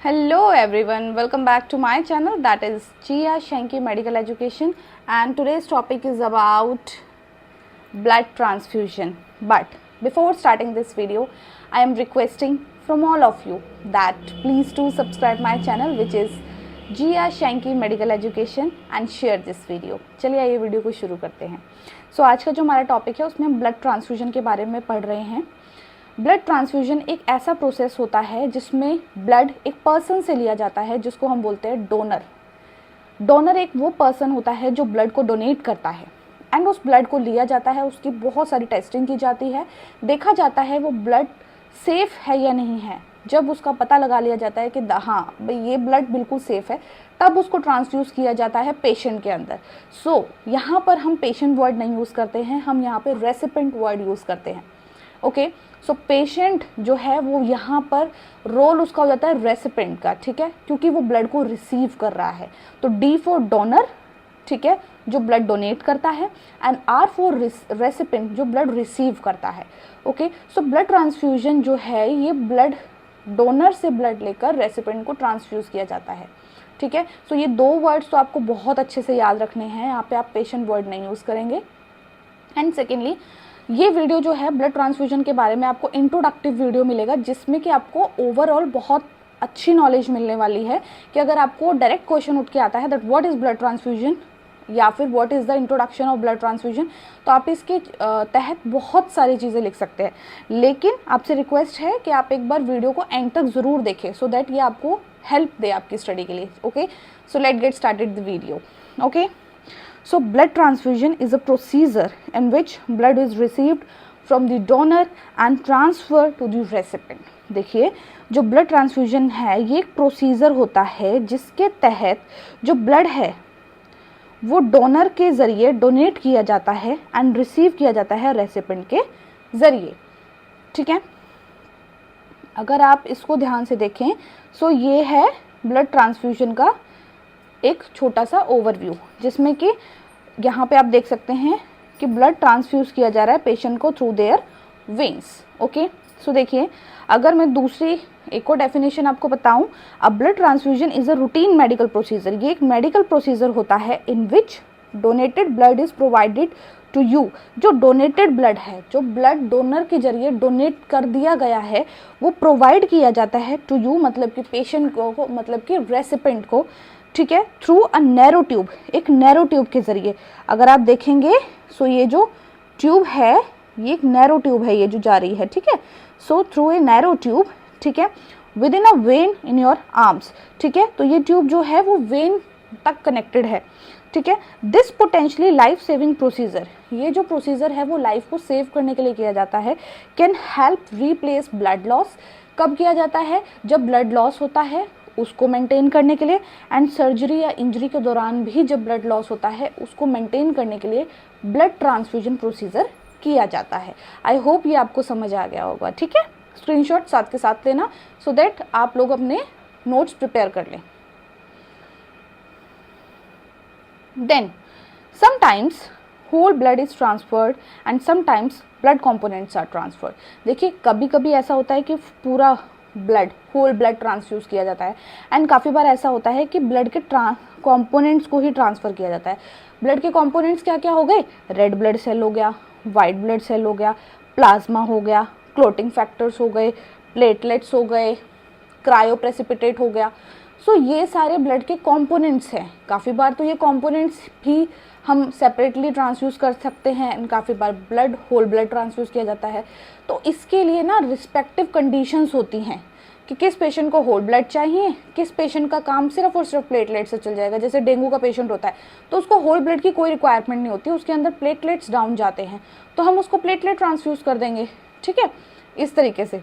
Hello everyone, welcome back to my channel, that is Jia Shanky Medical Education, and today's topic is about blood transfusion. But before starting this video, I am requesting from all of you that please do subscribe my channel, which is Jia Shanky Medical Education, and share this video. चलिए आइए video को शुरू करते हैं. आज का जो हमारा टॉपिक है उसमें हम ब्लड ट्रांसफ्यूजन के बारे में पढ़ रहे हैं. ब्लड ट्रांसफ्यूजन एक ऐसा प्रोसेस होता है जिसमें ब्लड एक पर्सन से लिया जाता है जिसको हम बोलते हैं डोनर. डोनर एक वो पर्सन होता है जो ब्लड को डोनेट करता है एंड उस ब्लड को लिया जाता है, उसकी बहुत सारी टेस्टिंग की जाती है, देखा जाता है वो ब्लड सेफ़ है या नहीं है. जब उसका पता लगा लिया जाता है कि हाँ भाई ये ब्लड बिल्कुल सेफ़ है, तब उसको ट्रांसफ्यूज़ किया जाता है पेशेंट के अंदर. यहाँ पर हम पेशेंट वर्ड नहीं यूज़ करते हैं, हम यहाँ पे रेसिपेंट वर्ड यूज़ करते हैं. ओके, पेशेंट जो है वो यहाँ पर रोल उसका हो जाता है रेसिपेंट का, ठीक है, क्योंकि वो ब्लड को रिसीव कर रहा है. तो डी फॉर डोनर, ठीक है, जो ब्लड डोनेट करता है, एंड आर फॉर रेसिपेंट, जो ब्लड रिसीव करता है. ओके, ब्लड ट्रांसफ्यूजन जो है ये ब्लड डोनर से ब्लड लेकर रेसिपेंट को ट्रांसफ्यूज किया जाता है. ठीक है, ये दो वर्ड्स तो आपको बहुत अच्छे से याद रखने हैं. यहाँ पे आप पेशेंट वर्ड नहीं यूज़ करेंगे. एंड सेकेंडली, ये वीडियो जो है ब्लड ट्रांसफ्यूजन के बारे में आपको इंट्रोडक्टिव वीडियो मिलेगा जिसमें कि आपको ओवरऑल बहुत अच्छी नॉलेज मिलने वाली है कि अगर आपको डायरेक्ट क्वेश्चन उठ के आता है that what is blood transfusion या फिर what is the introduction of blood transfusion, तो आप इसके तहत बहुत सारी चीज़ें लिख सकते हैं. लेकिन आपसे रिक्वेस्ट है कि आप एक बार वीडियो को एंड तक ज़रूर देखें सो दैट ये आपको हेल्प दे आपकी स्टडी के लिए. Okay, let get started the video. Okay, blood transfusion is a procedure in which blood is received from the donor and transferred to the recipient. देखिए, जो ब्लड ट्रांसफ्यूजन है ये एक प्रोसीजर होता है जिसके तहत जो ब्लड है वो डोनर के ज़रिए डोनेट किया जाता है एंड रिसीव किया जाता है रेसिपेंट के ज़रिए. ठीक है, अगर आप इसको ध्यान से देखें ये है ब्लड ट्रांसफ्यूजन का एक छोटा सा ओवरव्यू जिसमें कि यहाँ पे आप देख सकते हैं कि ब्लड ट्रांसफ्यूज किया जा रहा है पेशेंट को थ्रू देयर वेन्स. ओके, देखिए, अगर मैं दूसरी एक और डेफिनेशन आपको बताऊं, a blood transfusion is a routine medical procedure. ये एक मेडिकल प्रोसीजर होता है in which donated blood is provided to you. जो डोनेटेड ब्लड है, जो ब्लड डोनर के जरिए डोनेट कर दिया गया है, वो प्रोवाइड किया जाता है टू यू, मतलब कि पेशेंट को, मतलब कि रेसिपेंट को. ठीक है, थ्रू अ नैरो ट्यूब, एक नैरो ट्यूब के ज़रिए. अगर आप देखेंगे ये जो ट्यूब है ये एक नैरो ट्यूब है ये जो जा रही है. ठीक है, थ्रू ए नैरो ट्यूब, ठीक है, with in a when in your arms. ठीक है, ये ट्यूब जो है वो वेन तक कनेक्टेड है. ठीक है, this potentially life saving procedure, ये जो प्रोसीजर है वो लाइफ को सेव करने के लिए किया जाता है. Can help replace blood loss. कब किया जाता है? जब ब्लड लॉस होता है उसको मेंटेन करने के लिए, एंड सर्जरी या इंजरी के दौरान भी जब ब्लड लॉस होता है उसको मेंटेन करने के लिए ब्लड ट्रांसफ्यूजन प्रोसीजर किया जाता है. आई होप ये आपको समझ आ गया होगा. ठीक है, स्क्रीनशॉट साथ के साथ लेना सो दैट आप लोग अपने नोट्स प्रिपेयर कर लें. Then sometimes whole blood is transferred and sometimes blood components are transferred. देखिए, कभी कभी ऐसा होता है कि पूरा ब्लड, होल ब्लड ट्रांसफ्यूज किया जाता है, एंड काफ़ी बार ऐसा होता है कि ब्लड के कंपोनेंट्स को ही ट्रांसफ़र किया जाता है. ब्लड के कंपोनेंट्स क्या क्या हो गए? रेड ब्लड सेल हो गया, वाइट ब्लड सेल हो गया, प्लाज्मा हो गया, क्लोटिंग फैक्टर्स हो गए, प्लेटलेट्स हो गए, क्रायोप्रेसिपिटेट हो गया. ये सारे ब्लड के कंपोनेंट्स हैं. काफ़ी बार तो ये कंपोनेंट्स भी हम सेपरेटली ट्रांसफ्यूज़ कर सकते हैं एंड काफ़ी बार ब्लड, होल ब्लड ट्रांसफ्यूज़ किया जाता है. तो इसके लिए ना रिस्पेक्टिव कंडीशंस होती हैं कि किस पेशेंट को होल ब्लड चाहिए, किस पेशेंट का काम सिर्फ और सिर्फ प्लेटलेट से चल जाएगा. जैसे डेंगू का पेशेंट होता है तो उसको होल ब्लड की कोई रिक्वायरमेंट नहीं होती, उसके अंदर प्लेटलेट्स डाउन जाते हैं तो हम उसको प्लेटलेट ट्रांसफ्यूज़ कर देंगे. ठीक है, इस तरीके से.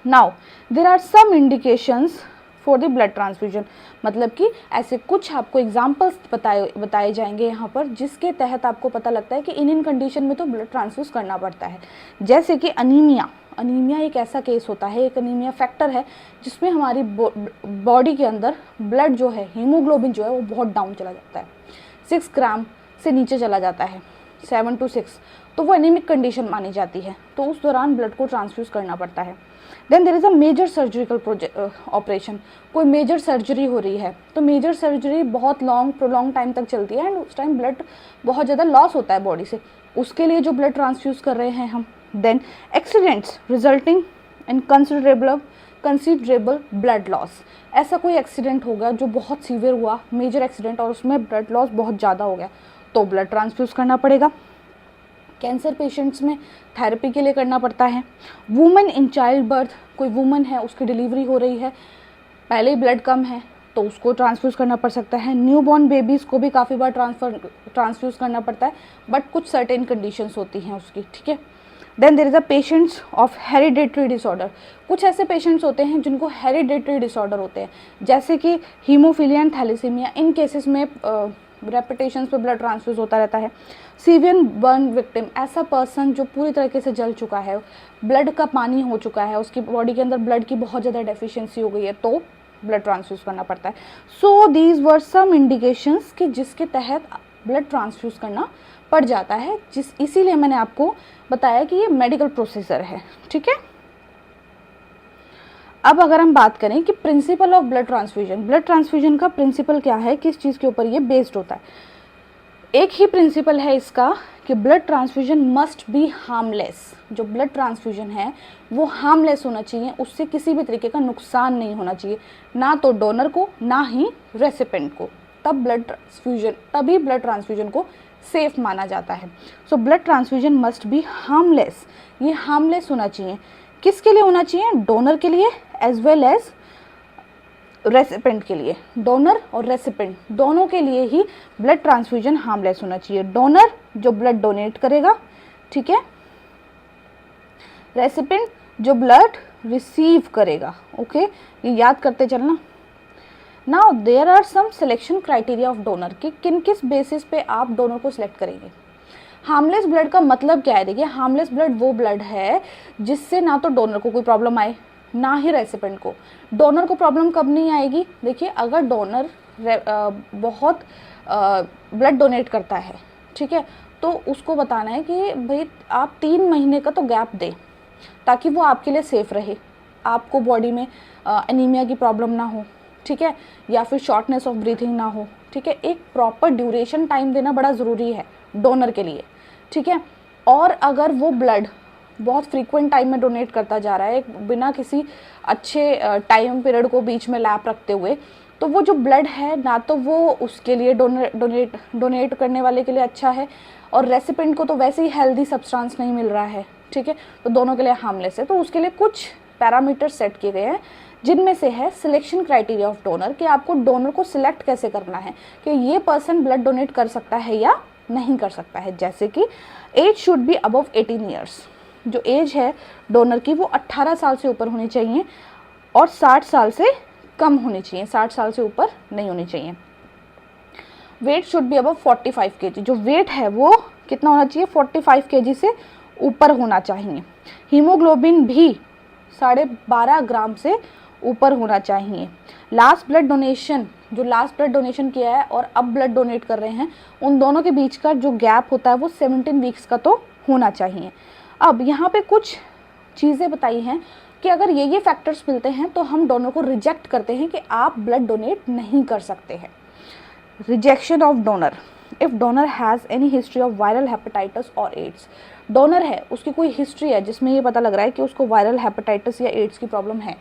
Now there are some indications for the blood transfusion, मतलब कि ऐसे कुछ आपको एग्जाम्पल्स बताए जाएंगे यहाँ पर जिसके तहत आपको पता लगता है कि इन कंडीशन में तो ब्लड ट्रांसफ्यूज करना पड़ता है. जैसे कि अनीमिया. अनीमिया एक ऐसा केस होता है, एक अनीमिया फैक्टर है जिसमें हमारी बॉडी के अंदर ब्लड जो है, हीमोग्लोबिन जो है वो बहुत डाउन चला जाता है, 6 ग्राम से नीचे चला जाता है. 7 to 6, तो वो एनीमिक कंडीशन मानी जाती है, तो उस दौरान ब्लड को ट्रांसफ्यूज करना पड़ता है। Then there is a major surgical operation, कोई मेजर सर्जरी हो रही है, तो मेजर सर्जरी बहुत प्रोलॉन्ग टाइम तक चलती है एंड उस टाइम ब्लड बहुत ज़्यादा लॉस होता है बॉडी से, उसके लिए जो ब्लड ट्रांसफ्यूज कर रहे हैं हम। Then accidents resulting in considerable blood loss, ऐसा कोई एक्सीडेंट होगा जो बहुत सीवियर हुआ, मेजर एक्सीडेंट, और उसमें ब्लड लॉस बहुत ज़्यादा हो गया, तो ब्लड ट्रांसफ्यूज करना पड़ेगा। कैंसर पेशेंट्स में थेरेपी के लिए करना पड़ता है। वुमेन इन चाइल्ड बर्थ, कोई वुमेन है उसकी डिलीवरी हो रही है, पहले ही ब्लड कम है तो उसको ट्रांसफ्यूज करना पड़ सकता है। न्यूबॉर्न बेबीज़ को भी काफ़ी बार ट्रांसफ्यूज करना पड़ता है, बट कुछ सर्टेन कंडीशंस होती हैं उसकी, ठीक है। Then there is a patients of hereditary disorder, कुछ ऐसे पेशेंट्स होते हैं जिनको हेरिडेटरी डिसऑर्डर होते हैं, जैसे कि हीमोफीलिया एंड थैलेसीमिया, इन केसेस में रेपिटेशंस पे ब्लड ट्रांसफ्यूज होता रहता है। सीवियर बर्न विक्टिम, ऐसा पर्सन जो पूरी तरीके से जल चुका है, ब्लड का पानी हो चुका है, उसकी बॉडी के अंदर ब्लड की बहुत ज़्यादा डेफिशिएंसी हो गई है, तो ब्लड ट्रांसफ्यूज करना पड़ता है। So these were some indications कि जिसके तहत ब्लड ट्रांसफ्यूज करना पड़ जाता है, इसीलिए मैंने आपको बताया कि ये मेडिकल प्रोसीजर है, ठीक है। अब अगर हम बात करें कि प्रिंसिपल ऑफ ब्लड ट्रांसफ्यूजन का प्रिंसिपल क्या है, किस चीज़ के ऊपर ये बेस्ड होता है। एक ही प्रिंसिपल है इसका कि blood transfusion must be harmless, जो ब्लड ट्रांसफ्यूजन है वो हार्मलेस होना चाहिए, उससे किसी भी तरीके का नुकसान नहीं होना चाहिए, ना तो डोनर को ना ही रेसिपेंट को, तभी ब्लड ट्रांसफ्यूजन को सेफ माना जाता है। So blood transfusion must be harmless, ये हार्मलेस होना चाहिए। किसके लिए होना चाहिए? डोनर के लिए एज वेल एज रेसिपेंट के लिए। डोनर और रेसिपेंट दोनों के लिए ही ब्लड ट्रांसफ्यूजन हार्मलेस होना चाहिए। डोनर जो ब्लड डोनेट करेगा, ठीक है, रेसिपेंट जो ब्लड रिसीव करेगा। ओके, ये याद करते चलना। Now there are some selection criteria of donor, कि किस बेसिस पे आप डोनर को सिलेक्ट करेंगे। हार्मलेस ब्लड का मतलब क्या है? देखिए, हार्मलेस ब्लड वो ब्लड है जिससे ना तो डोनर को कोई प्रॉब्लम आए ना ही रेसिपेंट को। डोनर को प्रॉब्लम कब नहीं आएगी? देखिए, अगर डोनर बहुत ब्लड डोनेट करता है, ठीक है, तो उसको बताना है कि भाई आप 3 महीने का तो गैप दें, ताकि वो आपके लिए सेफ रहे, आपको बॉडी में एनीमिया की प्रॉब्लम ना हो, ठीक है, या फिर शॉर्टनेस ऑफ ब्रीथिंग ना हो, ठीक है। एक प्रॉपर ड्यूरेशन टाइम देना बड़ा ज़रूरी है डोनर के लिए, ठीक है। और अगर वो ब्लड बहुत फ्रीक्वेंट टाइम में डोनेट करता जा रहा है बिना किसी अच्छे टाइम पीरियड को बीच में लैप रखते हुए, तो वो जो ब्लड है ना तो वो उसके लिए डोनेट करने वाले के लिए अच्छा है, और रेसिपेंट को तो वैसे ही हेल्दी सब्सटेंस नहीं मिल रहा है, ठीक है, तो दोनों के लिए हार्मलेस है। तो उसके लिए कुछ पैरामीटर सेट किए गए हैं, जिनमें से है सिलेक्शन क्राइटेरिया ऑफ डोनर, कि आपको डोनर को सिलेक्ट कैसे करना है कि ये पर्सन ब्लड डोनेट कर सकता है या नहीं कर सकता है। जैसे कि age should be above 18 years, जो एज है डोनर की वो 18 साल से ऊपर होनी चाहिए और 60 साल से कम होनी चाहिए, 60 साल से ऊपर नहीं होनी चाहिए। Weight should be above 45 kg, जो वेट है वो कितना होना चाहिए? 45 kg से ऊपर होना चाहिए। हीमोग्लोबिन भी 12.5 ग्राम से ऊपर होना चाहिए। लास्ट ब्लड डोनेशन, जो लास्ट ब्लड डोनेशन किया है और अब ब्लड डोनेट कर रहे हैं, उन दोनों के बीच का जो गैप होता है वो 17 वीक्स का तो होना चाहिए। अब यहाँ पे कुछ चीज़ें बताई हैं कि अगर ये फैक्टर्स मिलते हैं तो हम डोनर को रिजेक्ट करते हैं कि आप ब्लड डोनेट नहीं कर सकते हैं। Rejection of donor, if donor has any history of viral hepatitis और एड्स, डोनर है उसकी कोई हिस्ट्री है जिसमें ये पता लग रहा है कि उसको वायरल हेपेटाइटिस या एड्स की प्रॉब्लम है,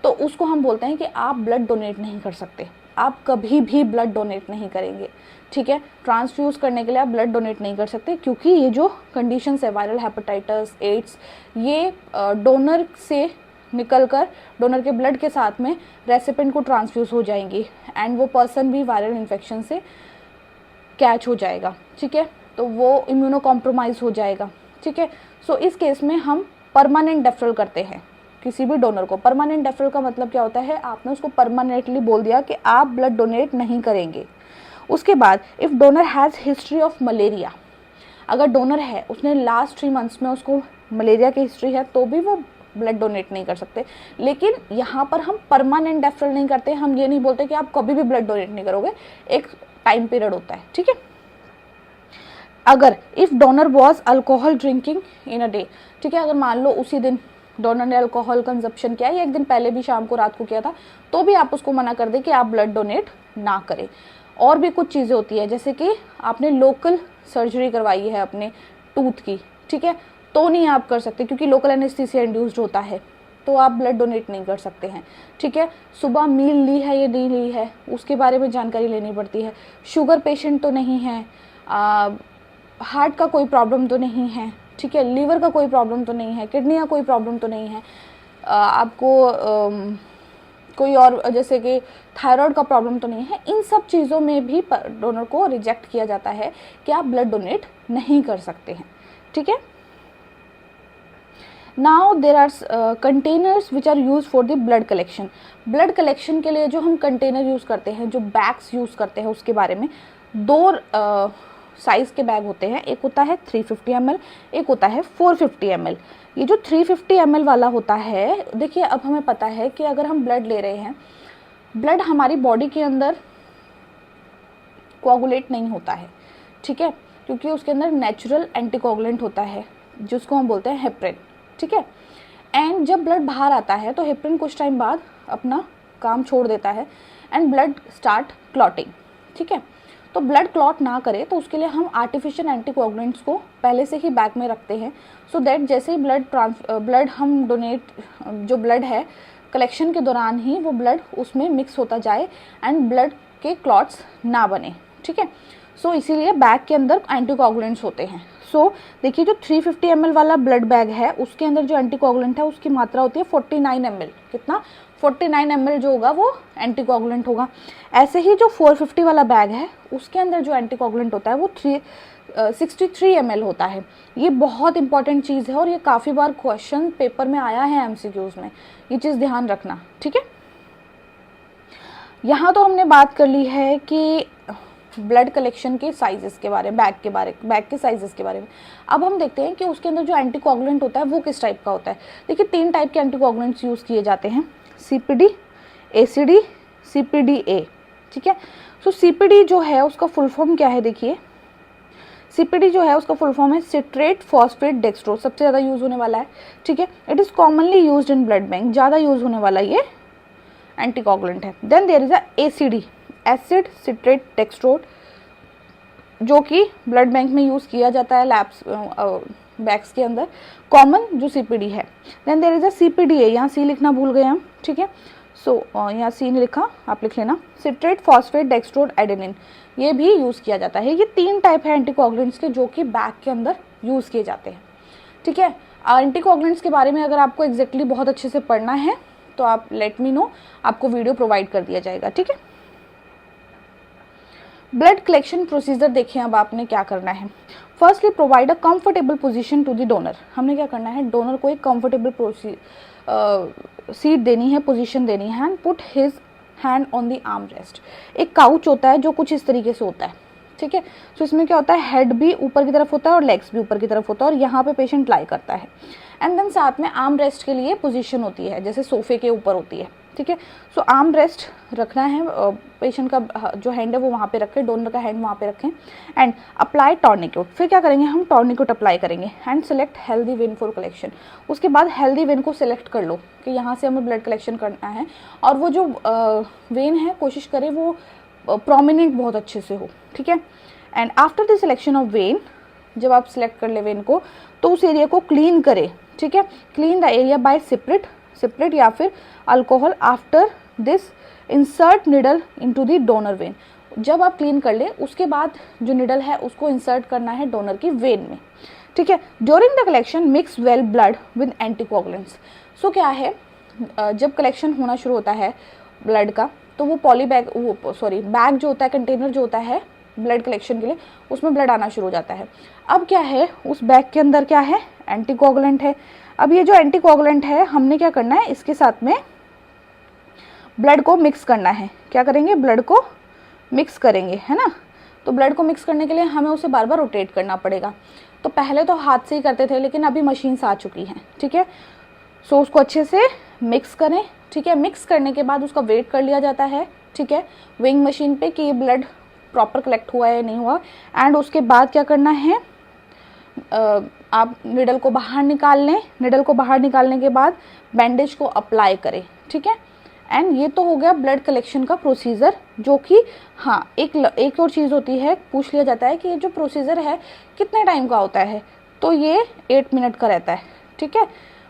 तो उसको हम बोलते हैं कि आप ब्लड डोनेट नहीं कर सकते, आप कभी भी ब्लड डोनेट नहीं करेंगे, ठीक है। ट्रांसफ्यूज करने के लिए आप ब्लड डोनेट नहीं कर सकते, क्योंकि ये जो कंडीशंस है वायरल हेपेटाइटिस, एड्स, ये डोनर से निकलकर डोनर के ब्लड के साथ में रेसिपेंट को ट्रांसफ्यूज हो जाएंगी एंड वो पर्सन भी वायरल इन्फेक्शन से कैच हो जाएगा, ठीक है, तो वो इम्यूनो कॉम्प्रोमाइज़ हो जाएगा, ठीक है। सो इस केस में हम परमानेंट डेफरल करते हैं किसी भी डोनर को। परमानेंट डेफरल का मतलब क्या होता है? आपने उसको परमानेंटली बोल दिया कि आप ब्लड डोनेट नहीं करेंगे। उसके बाद if donor has history of malaria, अगर डोनर है उसने लास्ट 3 मंथ्स में उसको मलेरिया की हिस्ट्री है, तो भी वो ब्लड डोनेट नहीं कर सकते। लेकिन यहाँ पर हम परमानेंट डेफरल नहीं करते, हम ये नहीं बोलते कि आप कभी भी ब्लड डोनेट नहीं करोगे, एक टाइम पीरियड होता है, ठीक है। अगर if donor was alcohol drinking in a day, ठीक है, अगर मान लो उसी दिन डोनर ने अल्कोहल कंजप्शन किया या एक दिन पहले भी शाम को रात को किया था, तो भी आप उसको मना कर दें कि आप ब्लड डोनेट ना करें। और भी कुछ चीज़ें होती है, जैसे कि आपने लोकल सर्जरी करवाई है अपने टूथ की, ठीक है, तो नहीं आप कर सकते क्योंकि लोकल एनेस्थीसिया इंड्यूस्ड होता है, तो आप ब्लड डोनेट नहीं कर सकते हैं, ठीक है। सुबह मील ली है या नहीं ली है उसके बारे में जानकारी लेनी पड़ती है। शुगर पेशेंट तो नहीं है, हार्ट का कोई प्रॉब्लम तो नहीं है, ठीक है, लीवर का कोई प्रॉब्लम तो नहीं है, किडनी का कोई प्रॉब्लम तो नहीं है, आपको कोई और जैसे कि थायराइड का प्रॉब्लम तो नहीं है। इन सब चीज़ों में भी डोनर को रिजेक्ट किया जाता है कि आप ब्लड डोनेट नहीं कर सकते हैं, ठीक है। Now there are containers which are use for the blood collection. Blood collection के लिए जो हम कंटेनर यूज़ करते हैं, जो बैग्स यूज़ करते हैं, उसके बारे में दो साइज़ के बैग होते हैं। एक होता है 350 ml, एक होता है 450 ml। ये जो 350 ml वाला होता है, देखिए अब हमें पता है कि अगर हम ब्लड ले रहे हैं, ब्लड हमारी बॉडी के अंदर कोआगुलेट नहीं होता है, ठीक है, क्योंकि उसके अंदर नेचुरल एंटीकोगुलेंट होता है जिसको हम बोलते हैं हेपरिन, ठीक है। एंड जब ब्लड बाहर आता है तो हेपरिन कुछ टाइम बाद अपना काम छोड़ देता है एंड ब्लड स्टार्ट क्लॉटिंग, ठीक है। तो ब्लड क्लॉट ना करे तो उसके लिए हम आर्टिफिशियल एंटीकोगुलेंट्स को पहले से ही बैग में रखते हैं, सो दैट जैसे ही ब्लड हम डोनेट, जो ब्लड है कलेक्शन के दौरान ही वो ब्लड उसमें मिक्स होता जाए एंड ब्लड के क्लॉट्स ना बने, ठीक है। सो इसीलिए बैग के अंदर एंटीकोगुलेंट्स होते हैं। सो देखिए जो 350 ml वाला ब्लड बैग है उसके अंदर जो एंटीकोगुलेंट है उसकी मात्रा होती है 49 ml। कितना? 49 ml जो होगा वो एंटीकोगुलेंट होगा। ऐसे ही जो 450 वाला बैग है उसके अंदर जो एंटीकोगुलेंट होता है वो 63 ml होता है। ये बहुत इंपॉर्टेंट चीज़ है और ये काफ़ी बार क्वेश्चन पेपर में आया है एमसीक्यूज में, ये चीज़ ध्यान रखना, ठीक है। यहाँ तो हमने बात कर ली है कि ब्लड कलेक्शन के साइजेस के बारे में, बैग के साइजेस के बारे में। अब हम देखते हैं कि उसके अंदर जो एंटीकोगुलेंट होता है वो किस टाइप का होता है। देखिए 3 टाइप के एंटीकोगुलेंट्स यूज़ किए जाते हैं, सीपीडी, एसीडी, सीपीडीए, ठीक है। सो सीपीडी जो है उसका फुल फॉर्म क्या है, देखिए सीपीडी जो है उसका फुल फॉर्म है सिट्रेट फॉस्फेट डेक्सट्रोज, सबसे ज़्यादा यूज़ होने वाला है, ठीक है। It is commonly used in blood bank, ज़्यादा यूज़ होने वाला ये एंटीकोगुलेंट है। Then there is a ACD, acid citrate dextrose, जो कि ब्लड बैंक में यूज़ किया जाता है लैब्स बैग्स के अंदर, कॉमन जो सीपीडी है। देन देयर इज अ सीपीडीए, यहाँ सी लिखना भूल गए हम, ठीक है। सो यहाँ सी नहीं लिखा, आप लिख लेना, सिट्रेट फॉस्फेट डेक्सट्रोज एडेनिन, ये भी यूज़ किया जाता है। ये 3 टाइप है एंटीकोगुलेंट्स के जो कि बैग के अंदर यूज़ किए जाते हैं, ठीक है। एंटीकोगुलेंट्स के बारे में अगर आपको एग्जैक्टली बहुत अच्छे से पढ़ना है तो आप लेट मी नो, आपको वीडियो प्रोवाइड कर दिया जाएगा, ठीक है। ब्लड कलेक्शन प्रोसीजर देखिए, अब आपने क्या करना है। Firstly provide a comfortable position to the donor. हमने क्या करना है, डोनर को एक कंफर्टेबल सीट देनी है, पोजीशन देनी है, and put his hand on the arm rest. एक काउच होता है जो कुछ इस तरीके से होता है, ठीक है। सो इसमें क्या होता है, हेड भी ऊपर की तरफ होता है और लेग्स भी ऊपर की तरफ होता है और यहाँ पे पेशेंट लाई करता है। एंड देन साथ में आर्म रेस्ट के लिए पोजीशन होती है, जैसे सोफे के ऊपर होती है, ठीक है। सो आर्म रेस्ट रखना है, पेशेंट का जो हैंड है वो वहाँ पे रखें, डोनर का हैंड वहाँ पे रखें, एंड अप्लाई टॉर्निकेट। फिर क्या करेंगे, हम टॉर्निकेट अप्लाई करेंगे and select healthy when for collection. उसके बाद हेल्दी वेन को सिलेक्ट कर लो कि यहाँ से हमें ब्लड कलेक्शन करना है, और वो जो वेन है कोशिश करें वो प्रोमिनेंट बहुत अच्छे से हो, ठीक है। And after the selection of when, जब आप सिलेक्ट कर ले वेन को, तो उस एरिया को क्लीन करें, ठीक है। Clean the area bye separate या फिर alcohol. After this insert needle into the donor when. जब आप क्लीन कर ले उसके बाद जो निडल है उसको इंसर्ट करना है डोनर की वेन में, ठीक है। During the collection mix well blood with anticoagulants. So क्या है, जब कलेक्शन होना शुरू होता है ब्लड का तो वो बैग जो होता है, कंटेनर जो होता है ब्लड कलेक्शन के लिए, उसमें ब्लड आना शुरू हो जाता है। अब क्या है, उस बैग के अंदर क्या है, एंटीकोगुलेंट है। अब ये जो एंटीकोगुलेंट है हमने क्या करना है, इसके साथ में ब्लड को मिक्स करना है। क्या करेंगे, ब्लड को मिक्स करेंगे, है ना। तो ब्लड को मिक्स करने के लिए हमें उसे बार बार रोटेट करना पड़ेगा। तो पहले तो हाथ से ही करते थे, लेकिन अभी मशीन्स आ चुकी हैं, ठीक है। सो उसको अच्छे से मिक्स करें, ठीक है। मिक्स करने के बाद उसका वेट कर लिया जाता है, ठीक है, वेइंग मशीन पे कि ये ब्लड प्रॉपर कलेक्ट हुआ है या नहीं हुआ। एंड उसके बाद क्या करना है, आप निडल को बाहर निकाल लें। निडल को बाहर निकालने के बाद बैंडेज को अप्लाई करें, ठीक है। एंड ये तो हो गया ब्लड कलेक्शन का प्रोसीजर, जो कि हाँ एक और चीज़ होती है, पूछ लिया जाता है कि ये जो प्रोसीजर है कितने टाइम का होता है, तो ये 8 मिनट का रहता है, ठीक है।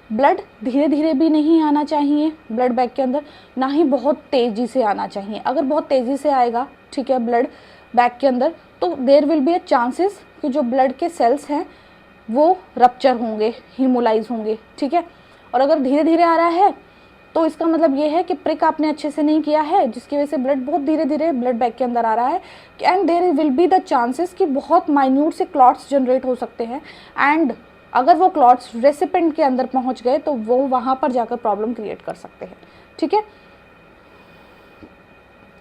ब्लड धीरे धीरे भी नहीं आना चाहिए ब्लड बैग के अंदर, ना ही बहुत तेज़ी से आना चाहिए। अगर बहुत तेज़ी से आएगा, ठीक है, ब्लड बैग के अंदर, तो there will be a chances कि जो ब्लड के सेल्स हैं वो रप्चर होंगे, हीमोलाइज होंगे, ठीक है। और अगर धीरे धीरे आ रहा है तो इसका मतलब ये है कि प्रिक आपने अच्छे से नहीं किया है, जिसकी वजह से ब्लड बहुत धीरे धीरे ब्लड बैग के अंदर आ रहा है। And there will be the chances कि बहुत माइन्यूट से क्लॉट्स जनरेट हो सकते हैं। एंड अगर वो क्लॉट्स रेसिपेंट के अंदर पहुंच गए तो वो वहाँ पर जाकर प्रॉब्लम क्रिएट कर सकते हैं, ठीक है।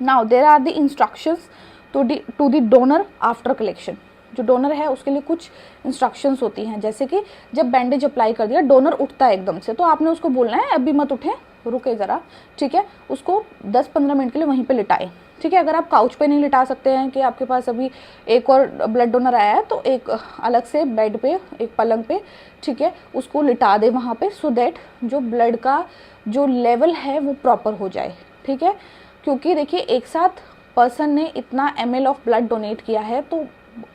Now there are the instructions to the donor after collection. जो डोनर है उसके लिए कुछ इंस्ट्रक्शंस होती हैं, जैसे कि जब बैंडेज अप्लाई कर दिया, डोनर उठता है एकदम से, तो आपने उसको बोलना है अभी मत उठे, रुके ज़रा, ठीक है। उसको 10-15 मिनट के लिए वहीं पे लिटाएं, ठीक है। अगर आप काउच पे नहीं लिटा सकते हैं कि आपके पास अभी एक और ब्लड डोनर आया है, तो एक अलग से बेड पे, एक पलंग पे, ठीक है, उसको लिटा दे वहाँ पे, सो दैट जो ब्लड का जो लेवल है वो प्रॉपर हो जाए, ठीक है। क्योंकि देखिए एक साथ पर्सन ने इतना ml ऑफ ब्लड डोनेट किया है, तो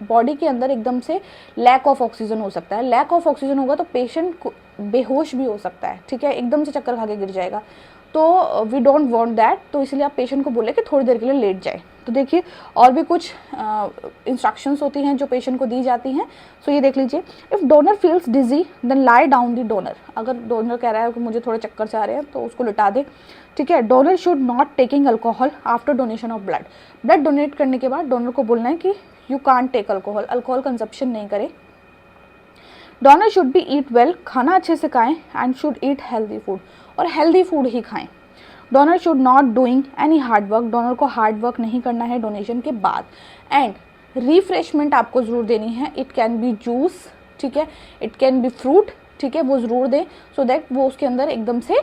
बॉडी के अंदर एकदम से लैक ऑफ ऑक्सीजन हो सकता है। लैक ऑफ ऑक्सीजन होगा तो पेशेंट बेहोश भी हो सकता है, ठीक है, एकदम से चक्कर खा के गिर जाएगा। तो वी डोंट वांट दैट, तो इसलिए आप पेशेंट को बोले कि थोड़ी देर के लिए लेट जाए। तो देखिए और भी कुछ इंस्ट्रक्शंस होती हैं जो पेशेंट को दी जाती हैं। सो ये देख लीजिए, if donor feels dizzy then lie down the donor. अगर डोनर कह रहा है कि मुझे थोड़े चक्कर से आ रहे हैं तो उसको लिटा दे, ठीक है। Donor should not taking alcohol after donation of blood. Blood donate करने के बाद डोनर को बोलना है कि you can't take alcohol, alcohol consumption नहीं करे। Donor should be eat well, खाना अच्छे से खाएं, and should eat healthy food, और हेल्दी फूड ही खाएं। Donor should not doing any hard work, donor को हार्ड वर्क नहीं करना है डोनेशन के बाद। एंड रिफ्रेशमेंट आपको ज़रूर देनी है, इट कैन बी जूस, ठीक है, इट कैन बी फ्रूट, ठीक है, वो ज़रूर दें, सो दैट वो उसके अंदर एकदम से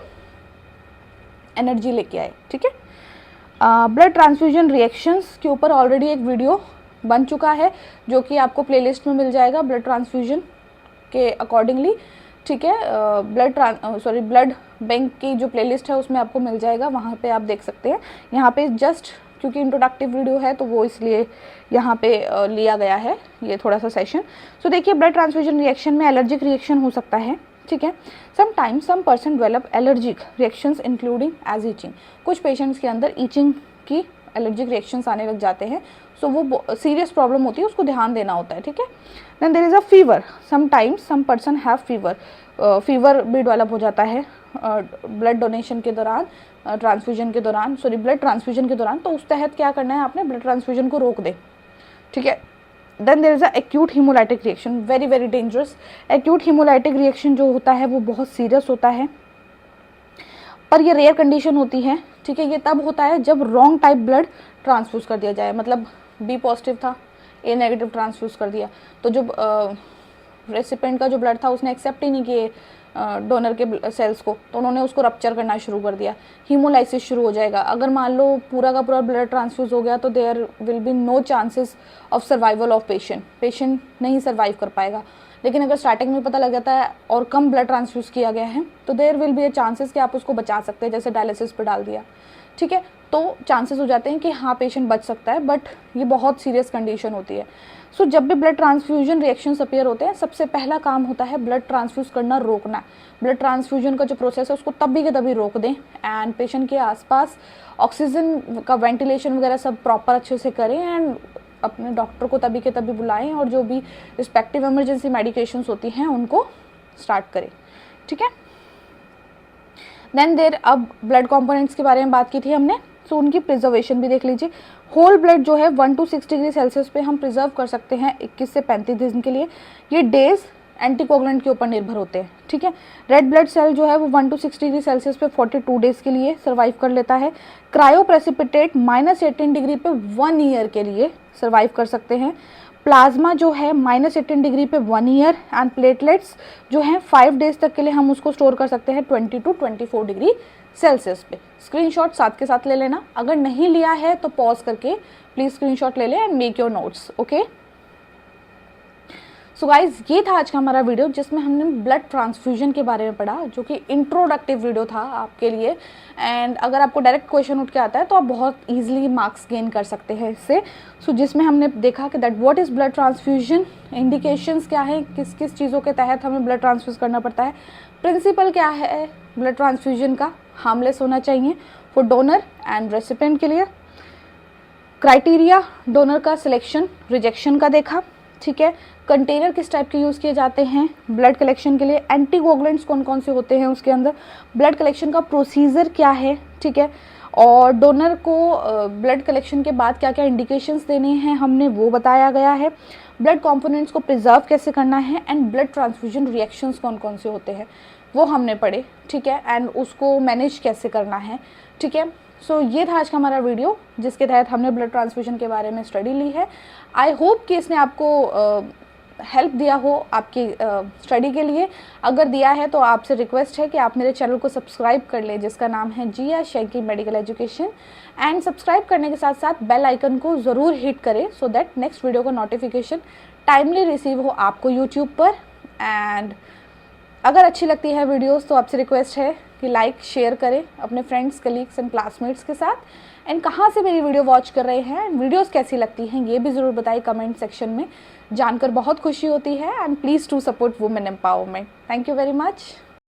एनर्जी लेके आए, ठीक है। ब्लड ट्रांसफ्यूजन रिएक्शंस के ऊपर ऑलरेडी एक वीडियो बन चुका है, जो कि आपको प्लेलिस्ट में मिल जाएगा ब्लड ट्रांसफ्यूजन के अकॉर्डिंगली, ठीक है। ब्लड बैंक की जो प्लेलिस्ट है उसमें आपको मिल जाएगा, वहाँ पे आप देख सकते हैं। यहाँ पे जस्ट क्योंकि इंट्रोडक्टिव वीडियो है तो वो इसलिए यहाँ पे लिया गया है ये थोड़ा सा सेशन। सो देखिए ब्लड ट्रांसफ्यूजन रिएक्शन में एलर्जिक रिएक्शन हो सकता है, ठीक है। Sometimes some person develop allergic reactions including as itching. कुछ पेशेंट्स के अंदर ईचिंग की एलर्जिक रिएक्शंस आने लग जाते हैं, सो वो सीरियस प्रॉब्लम होती है, उसको ध्यान देना होता है, ठीक है। Then there is a fever, sometimes some person have fever, fever भी डेवलप हो जाता है ब्लड डोनेशन के दौरान, ट्रांसफ्यूजन के दौरान, ब्लड ट्रांसफ्यूजन के दौरान। तो उस तहत क्या करना है आपने, ब्लड ट्रांसफ्यूजन को रोक दे, ठीक है। Then there is a acute haemolytic reaction, very very dangerous. Acute haemolytic reaction जो होता है वो बहुत सीरियस होता है, पर ये रेयर कंडीशन होती है, ठीक है। ये तब होता है जब रॉन्ग टाइप ब्लड ट्रांसफ्यूज कर दिया जाए, मतलब बी पॉजिटिव था, ए नेगेटिव ट्रांसफ्यूज कर दिया, तो जो रेसिपेंट का जो ब्लड था उसने एक्सेप्ट ही नहीं किए डोनर के सेल्स को, तो उन्होंने उसको रप्चर करना शुरू कर दिया, हीमोलाइसिस शुरू हो जाएगा। अगर मान लो पूरा का पूरा ब्लड ट्रांसफ्यूज हो गया तो there will be no chances of survival of patient नहीं सर्वाइव कर पाएगा। लेकिन अगर स्टार्टिंग में पता लग जाता है और कम ब्लड ट्रांसफ्यूज किया गया है तो there will be a chances कि आप उसको बचा सकते हैं, जैसे डायलिसिस पे डाल दिया, ठीक है। तो चांसेस हो जाते हैं कि हाँ पेशेंट बच सकता है, बट ये बहुत सीरियस कंडीशन होती है। सो जब भी ब्लड ट्रांसफ्यूजन रिएक्शंस अपीयर होते हैं, सबसे पहला काम होता है ब्लड ट्रांसफ्यूज करना रोकना। ब्लड ट्रांसफ्यूजन का जो प्रोसेस है उसको तभी के तभी रोक दें, एंड पेशेंट के आसपास ऑक्सीजन का वेंटिलेशन वगैरह सब प्रॉपर अच्छे से करें, एंड अपने डॉक्टर को तभी के तभी बुलाएं, और जो भी रिस्पेक्टिव इमरजेंसी मेडिकेशंस होती हैं उनको स्टार्ट करें, ठीक है। देन देर अब ब्लड कंपोनेंट्स के बारे में बात की थी हमने, सो उनकी प्रिजर्वेशन भी देख लीजिए। होल ब्लड जो है 1 to 6 डिग्री सेल्सियस पे हम प्रिजर्व कर सकते हैं 21 से 35 दिन के लिए। ये डेज एंटीकोगुलेंट के ऊपर निर्भर होते हैं, ठीक है। रेड ब्लड सेल जो है वो 1 to 6 डिग्री सेल्सियस पे 42 डेज के लिए सर्वाइव कर लेता है। क्रायो प्रेसिपिटेट -18 डिग्री पे 1 ईयर के लिए सर्वाइव कर सकते हैं। प्लाज्मा जो है -18 डिग्री पे 1 ईयर, एंड प्लेटलेट्स जो हैं 5 डेज तक के लिए हम उसको स्टोर कर सकते हैं 20 to 24 डिग्री सेल्सियस पे। स्क्रीनशॉट साथ के साथ ले लेना, अगर नहीं लिया है तो पॉज करके प्लीज स्क्रीनशॉट ले ले and make your notes, okay. So guys, ये था आज का हमारा वीडियो जिसमें हमने ब्लड ट्रांसफ्यूजन के बारे में पढ़ा, जो कि इंट्रोडक्टिव वीडियो था आपके लिए। एंड अगर आपको डायरेक्ट क्वेश्चन उठ के आता है तो आप बहुत इजीली मार्क्स गेन कर सकते हैं इससे। सो जिसमें हमने देखा कि that what is blood transfusion, indications क्या है, किस किस चीज़ों के तहत हमें ब्लड ट्रांसफ्यूज करना पड़ता है, प्रिंसिपल क्या है ब्लड ट्रांसफ्यूजन का, हार्मलेस होना चाहिए फॉर डोनर एंड रेसिपिएंट के लिए, क्राइटेरिया डोनर का सिलेक्शन रिजेक्शन का देखा, ठीक है, कंटेनर किस टाइप के यूज़ किए जाते हैं ब्लड कलेक्शन के लिए, एंटीकोगुलेंट्स कौन कौन से होते हैं उसके अंदर, ब्लड कलेक्शन का प्रोसीजर क्या है, ठीक है, और डोनर को ब्लड कलेक्शन के बाद क्या क्या इंडिकेशंस देने हैं हमने वो बताया गया है, ब्लड कंपोनेंट्स को प्रिजर्व कैसे करना है, एंड ब्लड ट्रांसफ्यूजन रिएक्शंस कौन कौन से होते हैं वो हमने पढ़े, ठीक है, एंड उसको मैनेज कैसे करना है, ठीक है। सो ये था आज का हमारा वीडियो जिसके तहत हमने ब्लड ट्रांसफ्यूजन के बारे में स्टडी ली है। आई होप कि इसने आपको हेल्प दिया हो आपकी स्टडी के लिए। अगर दिया है तो आपसे रिक्वेस्ट है कि आप मेरे चैनल को सब्सक्राइब कर लें जिसका नाम है जिया शैंकी मेडिकल एजुकेशन, एंड सब्सक्राइब करने के साथ साथ बेल आइकन को ज़रूर हिट करें सो दैट नेक्स्ट वीडियो का नोटिफिकेशन टाइमली रिसीव हो आपको यूट्यूब पर। एंड अगर अच्छी लगती है वीडियोस तो आपसे रिक्वेस्ट है कि लाइक शेयर करें अपने फ्रेंड्स, कलीग्स एंड क्लासमेट्स के साथ। एंड कहाँ से मेरी वीडियो वॉच कर रहे हैं, वीडियोस कैसी लगती हैं ये भी ज़रूर बताइए कमेंट सेक्शन में, जानकर बहुत खुशी होती है। And please to support women empowerment. Thank you very much.